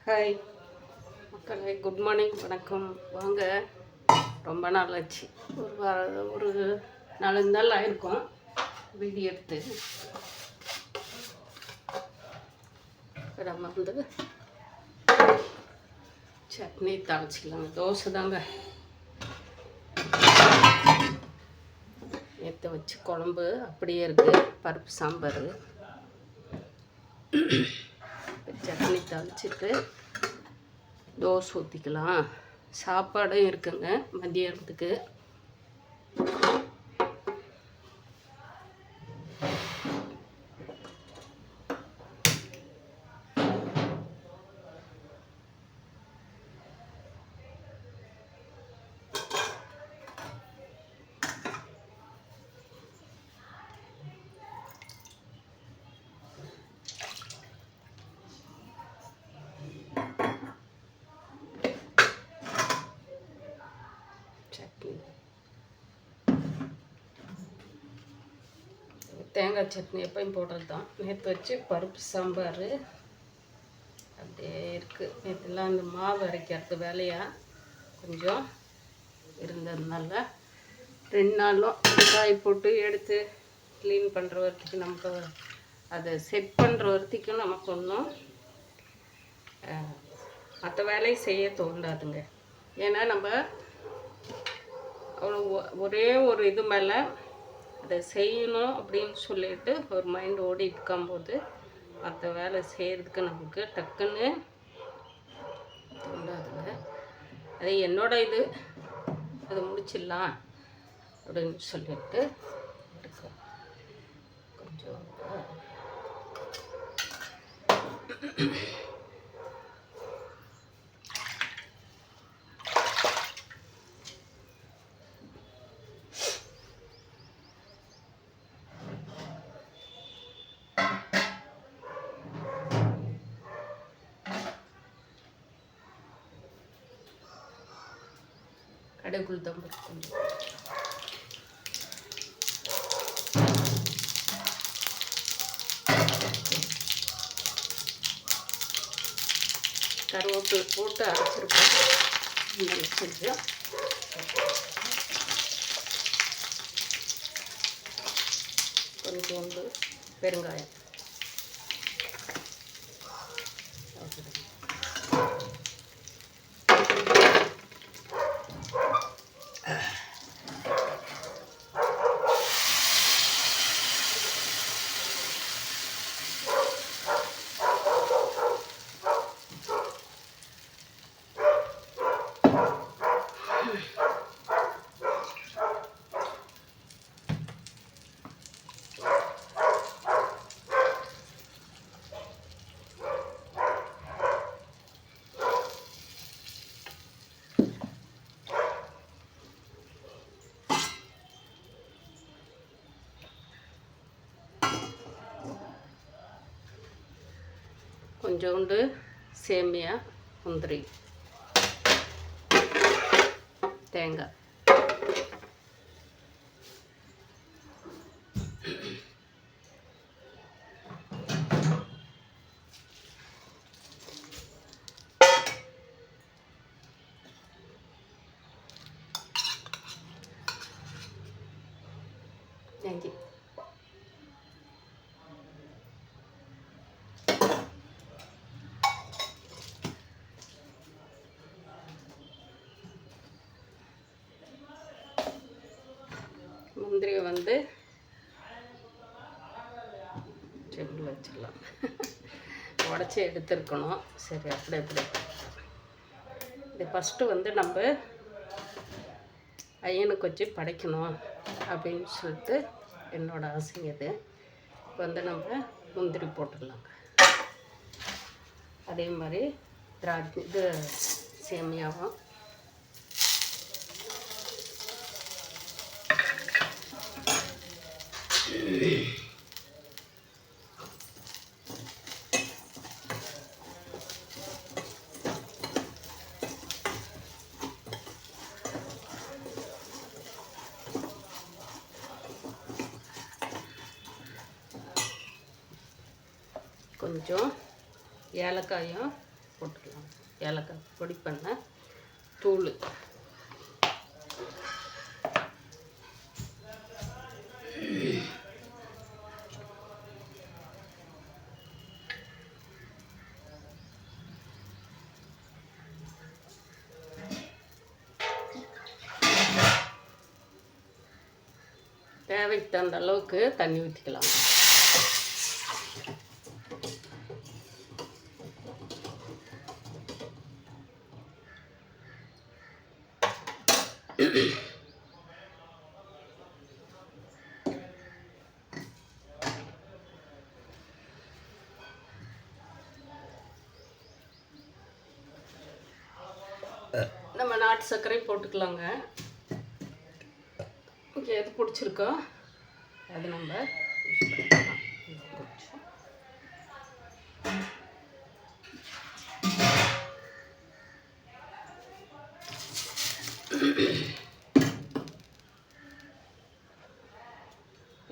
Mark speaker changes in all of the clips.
Speaker 1: Hi மக்களே, good morning, வணக்கம். வாங்க, ரொம்ப நாள் ஆச்சு. ஒரு 4 நாள் ஆயிருக்கும் வீடியோ எடுத்து. நம்ம வந்து சட்னி தாளிச்சிக்கலாங்க. தோசை தாங்க. நேற்று வச்சு குழம்பு அப்படியே இருக்குது. பருப்பு சாம்பார், சட்னி தாளிச்சிட்டு தோசை ஊற்றிக்கலாம். சாப்பாடும் இருக்குங்க மதியானத்துக்கு. தேங்காய் சட்னி எப்பயும் போடுறது தான். நேற்று வச்சு பருப்பு சாம்பார் அப்படியே இருக்குது. நேற்றுலாம் இந்த மாவு அரைக்கிறது வேலையாக கொஞ்சம் இருந்ததுனால 2 நாளும் காய் போட்டு எடுத்து க்ளீன் பண்ணுற வரைக்கும் நமக்கு அதை செட் பண்ணுற வரைக்கும் நமக்கு ஒன்றும் மற்ற வேலையை செய்ய தோண்டாதுங்க. ஏன்னா நம்ம அவ்வளோ ஒரே ஒரு இது மேலே அதை செய்யணும் அப்படின்னு சொல்லிட்டு ஒரு மைண்ட் ஓடிட்டு இருக்கும்போது மற்ற வேலை செய்கிறதுக்கு நமக்கு டக்குன்னு தோண்டாதுங்க. அது என்னோட இது, அதை முடிச்சிடலாம் அப்படின்னு சொல்லிட்டு கொஞ்சம் கடைக்குள் தான் கொஞ்சம் கருவேப்பிலை போட்டு அரைச்சிருக்கோம். கொஞ்சம் கொஞ்சோண்டு பெருங்காயம் கொஞ்சோண்டு சேமியா, முந்திரி, தேங்காய், நெய், முந்திரியை வந்து செம்பில் வச்சிடலாம். உடச்சி எடுத்துருக்கணும். சரி, அப்படி இது ஃபஸ்ட்டு வந்து நம்ம ஐயனுக்கு வச்சு படைக்கணும் அப்படின்னு சொல்லிட்டு என்னோடய ஆசைங்க. இது இப்போ வந்து நம்ம முந்திரி போட்டுடலாங்க. அதே மாதிரி இது சேமியாவும் கொஞ்சம் ஏலக்காயும் போட்டுக்கலாம். ஏலக்காய் பொடி பண்ண தூள். தேவைக்கு தகுந்த அளவுக்கு தண்ணி ஊற்றிக்கலாம். நம்ம நாட்டு சர்க்கரை போட்டுக்கலாங்க. ஓகே, எது பிடிச்சிருக்கோ அது நம்ம யூஸ் பண்ணிக்கலாம்.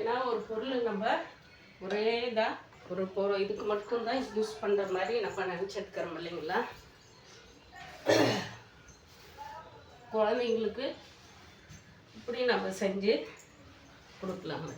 Speaker 1: ஏன்னா ஒரு பொருள் நம்ம ஒரே இதாக ஒரு இதுக்கு மட்டும்தான் யூஸ் பண்ணுற மாதிரி நம்ம நினச்சிருக்கிறோம் இல்லைங்களா. குழந்தைங்களுக்கு இப்படி நம்ம செஞ்சு கொடுக்கலாங்க.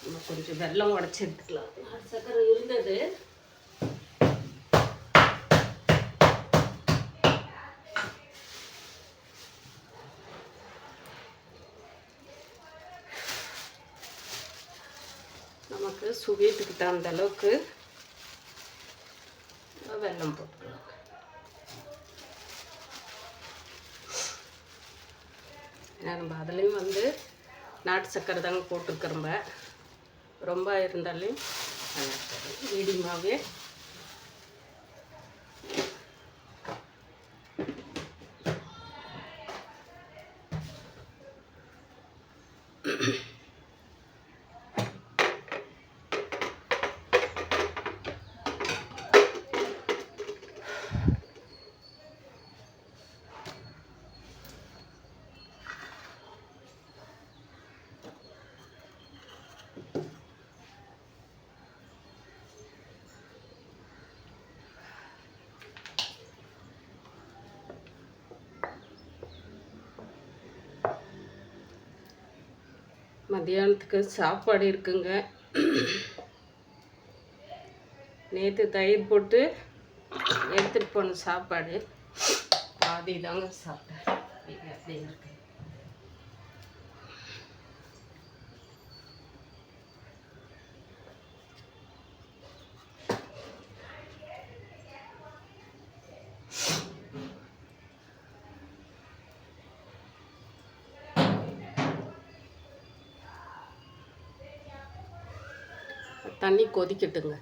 Speaker 1: நம்ம கொஞ்சம் வெல்லம் உடச்சி எடுத்துக்கலாம். நாட்டு சர்க்கரை இருந்தது. நமக்கு சுவீட்டுக்கு தகுந்த அளவுக்கு வெல்லம் போட்டுக்கலாம். ஏன்னா நம்ம அதுலேயும் நாட்டு சர்க்கரை தாங்க போட்டுருக்குறோம்ப. ரொம்ப இருந்தாலும் மீடியமாகவே மதியானத்துக்கு சாப்பாடு இருக்குங்க. நேற்று தயிர் போட்டு எடுத்துகிட்டு போன சாப்பாடு பாதி தாங்க சாப்பிட்டேன். அப்படியே இருக்கு. தண்ணி கொதிக்கட்டுங்க.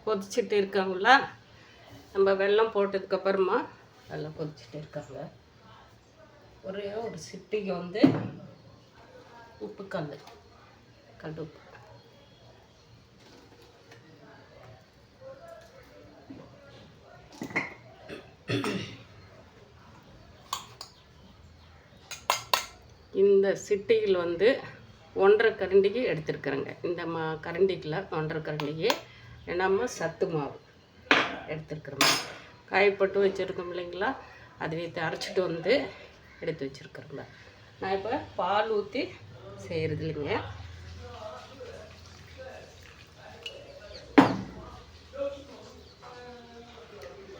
Speaker 1: கொதிச்சுட்டு இருக்காங்களா, நம்ம வெல்லம் போட்டதுக்கப்புறமா நல்லா கொதிச்சுட்டு இருக்காங்க. ஒரே ஒரு சிட்டிக்கு உப்பு கல் உப்பு இந்த சிட்டியில் 1.5 கரண்டிக்கு எடுத்துருக்குறேங்க. இந்த கரண்டிக்கில் 1.5 கரண்டிக்கு நம்ம சத்து மாவு எடுத்துருக்குறோம். காயப்பட்டு வச்சுருக்கோம் இல்லைங்களா, அதுவே அரைச்சிட்டு எடுத்து வச்சுருக்குறோங்க. நான் இப்போ பால் ஊற்றி செய்கிறது இல்லைங்க.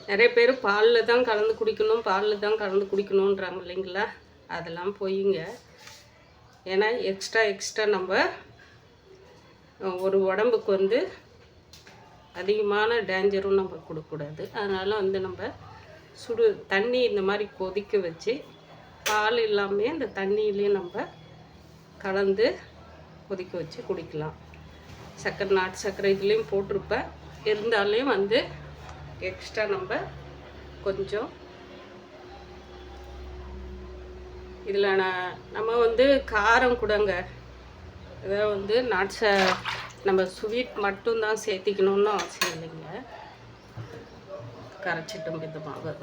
Speaker 1: நிறைய பேர் பாலில் தான் கலந்து குடிக்கணுன்றாங்க இல்லைங்களா. அதெல்லாம் போயிங்க. ஏன்னா எக்ஸ்ட்ரா நம்ம ஒரு உடம்புக்கு அதிகமான டேஞ்சரும் நம்ம கொடுக்கக்கூடாது. அதனால் வந்து நம்ம தண்ணி இந்த மாதிரி கொதிக்க வச்சு பால் இல்லாமல் இந்த தண்ணியிலையும் நம்ம கலந்து கொதிக்க வச்சு குடிக்கலாம். சர்க்கரை நாட்டு சர்க்கரை இதுலேயும் போட்டிருப்பேன், இருந்தாலையும் வந்து எக்ஸ்ட்ரா கொஞ்சம் இதில் நம்ம வந்து காரம் கூடங்க, இதை வந்து நம்ம ஸ்வீட் மட்டும்தான் சேர்த்திக்கணுன்னு அவசியம் இல்லைங்க. கரைச்சிட்டும் இந்த மாவை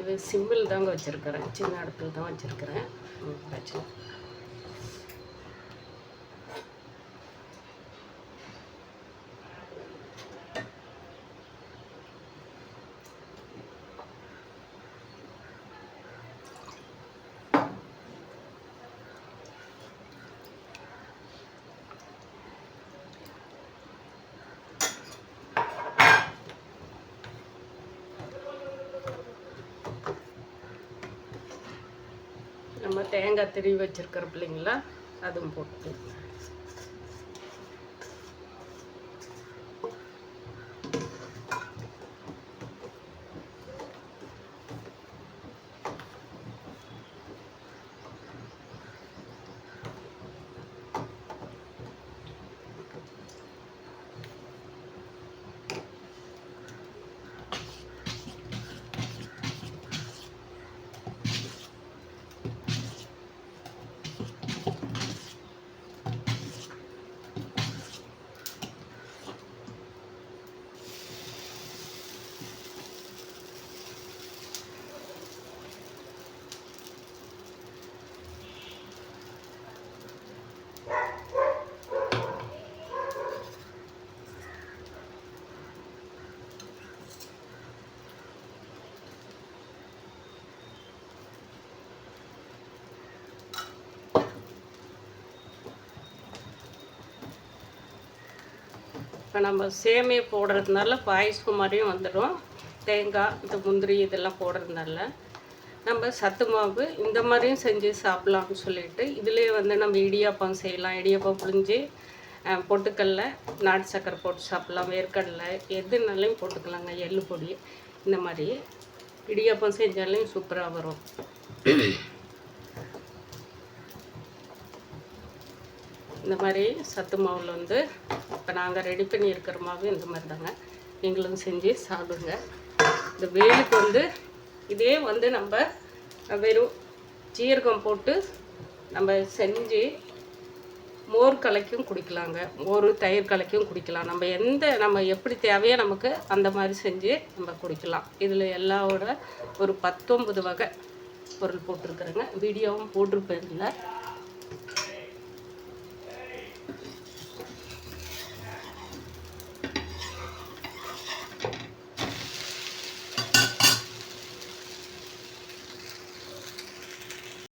Speaker 1: இது சிம்பிள் தாங்க வச்சுருக்கிறேன், சின்ன அடுப்பில் தான் வச்சுருக்கிறேன். பிரச்சனை நம்ம தேங்காய் திருவி வச்சுருக்கிற பிள்ளைங்களா அதுவும் போட்டு இப்போ நம்ம சேமியா போடுறதுனால பாயசம் மாதிரியும் வந்துடும். தேங்காய் இந்த முந்திரி இதெல்லாம் போடுறதுனால நம்ம சத்து மாவு இந்த மாதிரியும் செஞ்சு சாப்பிட்லாம்னு சொல்லிட்டு இதுலேயே வந்து நம்ம இடியாப்பம் செய்யலாம். இடியாப்பம் புழிஞ்சு பொட்டுக்கடலை நாட்டு சக்கரை போட்டு சாப்பிட்லாம், வேர்க்கடலை எதுனாலையும் போட்டுக்கலாங்க, எள்ளு பொடி இந்த மாதிரி இடியாப்பம் செஞ்சாலையும் சூப்பராக வரும். இந்த மாதிரி சத்து மாவில் வந்து இப்போ நாங்கள் ரெடி பண்ணி இருக்கிற மாவு இந்த மாதிரி தாங்க, நீங்களும் செஞ்சு சாப்பிடுங்க. இந்த வெயிலுக்கு வந்து இதே வந்து நம்ம வெறும் ஜீரகம் போட்டு நம்ம செஞ்சு மோர் கலக்கியும் குடிக்கலாங்க, மோர் தயிர் கலக்கியும் குடிக்கலாம். நம்ம எப்படி தேவையோ நமக்கு அந்த மாதிரி செஞ்சு நம்ம குடிக்கலாம். இதில் எல்லாவோட ஒரு 19 வகை பொருள் போட்டிருக்கிறேங்க, வீடியோவும் போட்டிருப்பேன்.